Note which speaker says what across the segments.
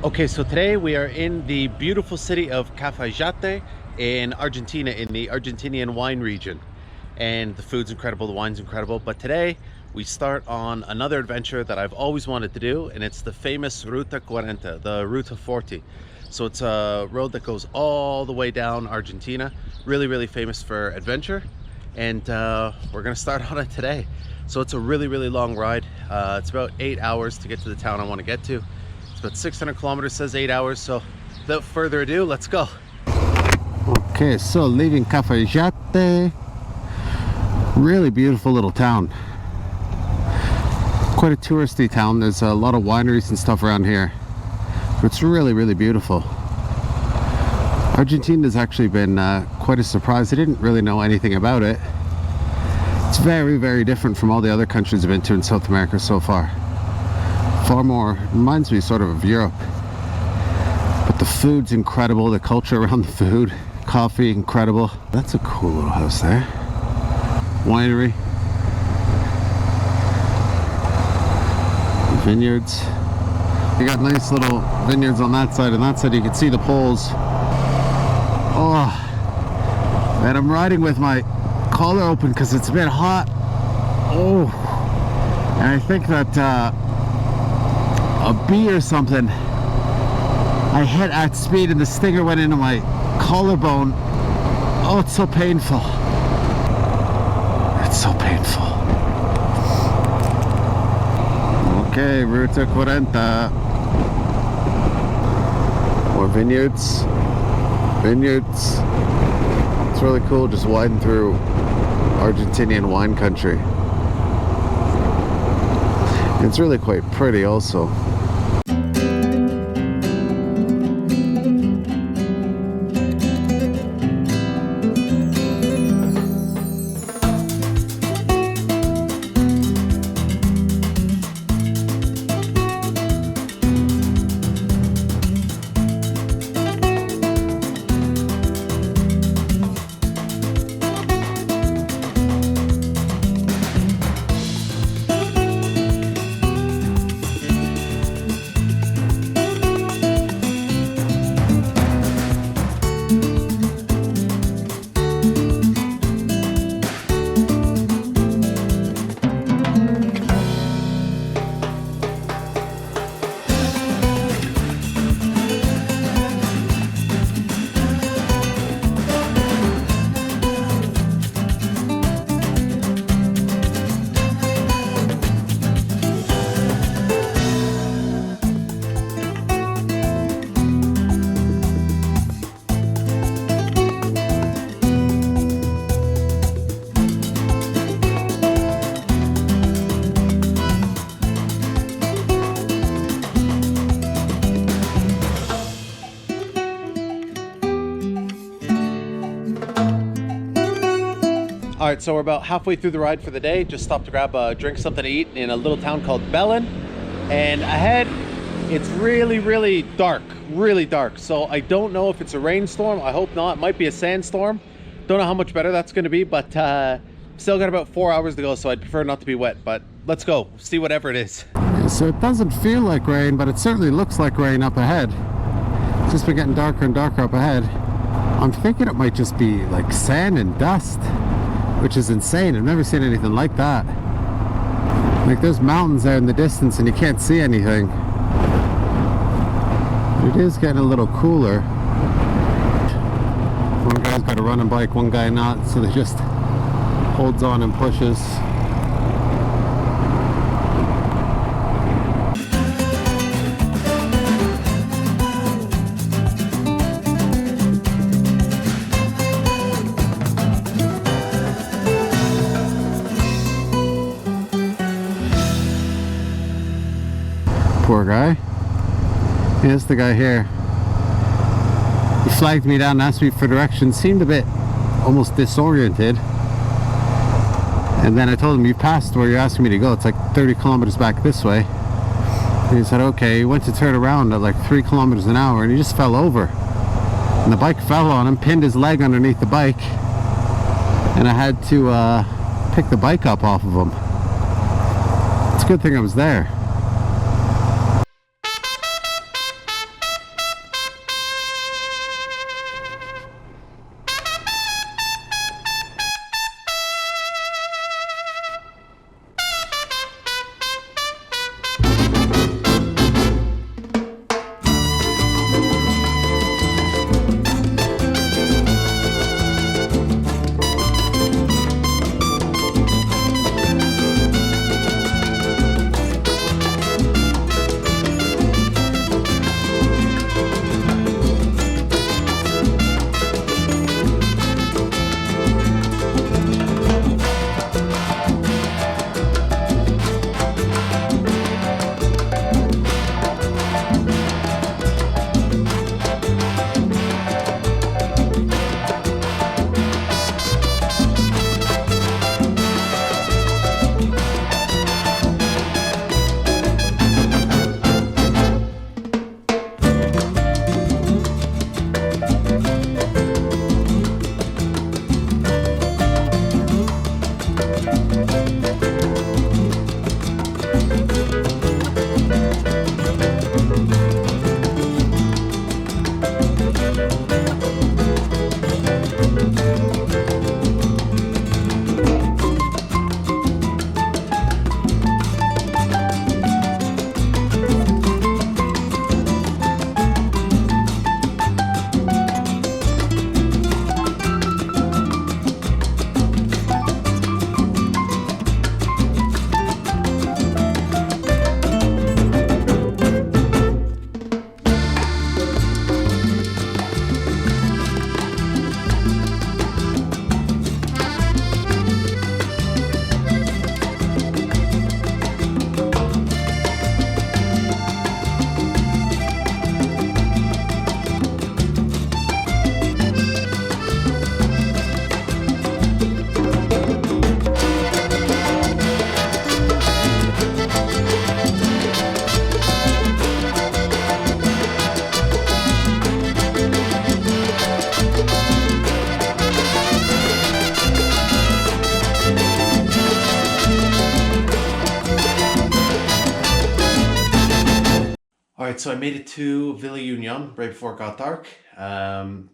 Speaker 1: Okay, so today we are in the beautiful city of Cafayate in Argentina, in the Argentinian wine region. And the food's incredible, the wine's incredible. But today we start on another adventure that I've always wanted to do, and it's the famous Ruta 40, the Ruta 40. So it's a road that goes all the way down Argentina, really, really famous for adventure. And we're gonna start on it today. So it's a really, really long ride. It's about 8 hours to get to the town I want to get to. It's about 600 kilometers, says 8 hours. So without further ado, let's go. Okay, so leaving Cafayate. Really beautiful little town. Quite a touristy town. There's a lot of wineries and stuff around here. It's really, really beautiful. Argentina has actually been quite a surprise. I didn't really know anything about it. It's very, very different from all the other countries I've been to in South America so far. Far more, reminds me sort of Europe. But the food's incredible, the culture around the food. Coffee, incredible. That's a cool little house there. Winery. Vineyards. You got nice little vineyards on that side, and that side you can see the poles. Oh, and I'm riding with my collar open because it's a bit hot. Oh, and I think that a bee or something I hit at speed and the stinger went into my collarbone. Oh, it's so painful. It's so painful. Okay, Ruta 40. More vineyards. Vineyards. It's really cool just winding through Argentinian wine country. It's really quite pretty also. All right, so we're about halfway through the ride for the day. Just stopped to grab a drink, something to eat in a little town called Belen. And ahead, it's really, really dark, really dark. So I don't know if it's a rainstorm. I hope not. It might be a sandstorm. Don't know how much better that's gonna be, but still got about 4 hours to go, so I'd prefer not to be wet, but let's go, see whatever it is. So it doesn't feel like rain, but it certainly looks like rain up ahead. It's just been getting darker and darker up ahead. I'm thinking it might just be like sand and dust, which is insane. I've never seen anything like that. Like there's mountains there in the distance and you can't see anything. It is getting a little cooler. One guy's got a running bike, one guy not, so they just holds on and pushes. Poor guy. Here's the guy here. He flagged me down and asked me for directions. Seemed a bit almost disoriented. And then I told him, you passed where you're asking me to go. It's like 30 kilometers back this way. And he said, okay. He went to turn around at like 3 kilometers an hour and he just fell over. And the bike fell on him, pinned his leg underneath the bike. And I had to pick the bike up off of him. It's a good thing I was there. right, so I made it to Villa Union right before it got dark.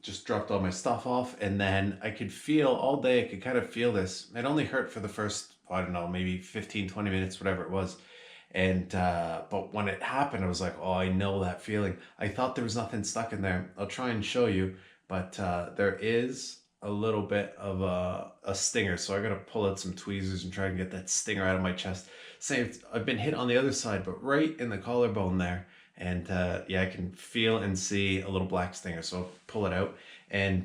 Speaker 1: Just dropped all my stuff off, and then I could feel all day, I could kind of feel this. It only hurt for the first, I don't know, maybe 15, 20 minutes, whatever it was. And but when it happened, I was like, oh, I know that feeling. I thought there was nothing stuck in there. I'll try and show you, but there is a little bit of a stinger. So I gotta pull out some tweezers and try and get that stinger out of my chest. Same, I've been hit on the other side, but right in the collarbone there. And yeah, I can feel and see a little black stinger. So I'll pull it out, and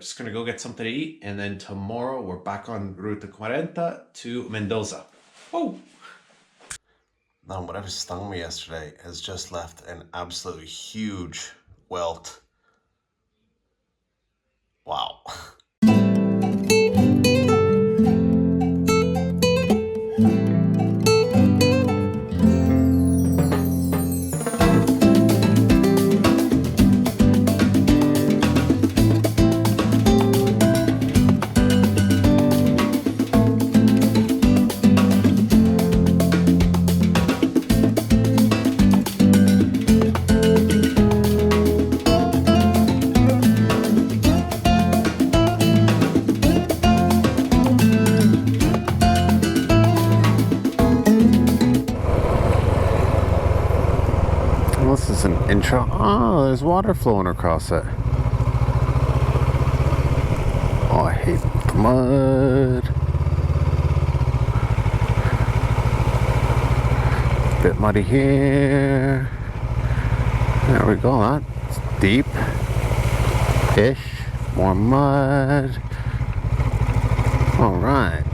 Speaker 1: just gonna go get something to eat. And then tomorrow we're back on Ruta 40 to Mendoza. Oh! Now, whatever stung me yesterday has just left an absolutely huge welt. Wow. This is an intro. Oh, there's water flowing across it. Oh, I hate the mud. Bit muddy here. There we go. That's deep-ish. More mud. All right.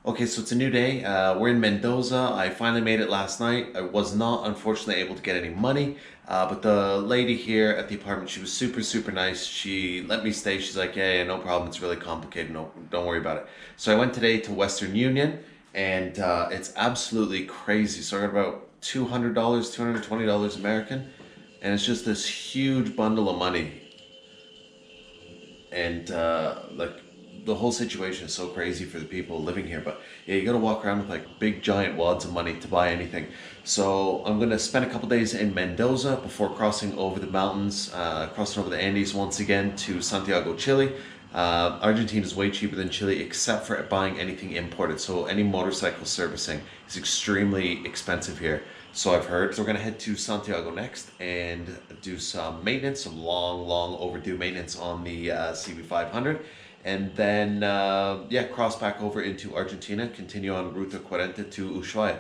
Speaker 1: Okay, so it's a new day. We're in Mendoza. I finally made it last night. I was not, unfortunately, able to get any money, but the lady here at the apartment, she was super, super nice. She let me stay. She's like, yeah, no problem. It's really complicated. No, don't worry about it. So I went today to Western Union, and it's absolutely crazy. So I got about $200, $220 American, and it's just this huge bundle of money. And like, the whole situation is so crazy for the people living here, but yeah, you gotta walk around with like big giant wads of money to buy anything. So I'm gonna spend a couple days in Mendoza before crossing over the mountains, crossing over the Andes once again to Santiago, Chile. Argentina is way cheaper than Chile, except for buying anything imported. So any motorcycle servicing is extremely expensive here, so I've heard. So we're gonna head to Santiago next and do some maintenance, some long overdue maintenance on the CB500. And then, yeah, cross back over into Argentina, continue on Ruta 40 to Ushuaia.